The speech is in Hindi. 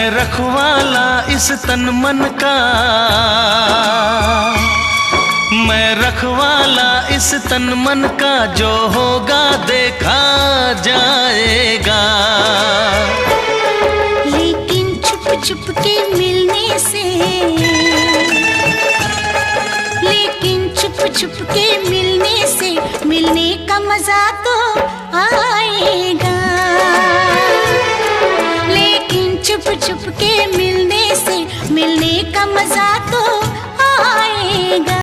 मैं रखवाला इस तन मन का, मैं रखवाला इस तन मन का, जो होगा देखा जाएगा। लेकिन छुप छुप के मिलने से, लेकिन छुप छुप के मिलने से, मिलने का मजा तो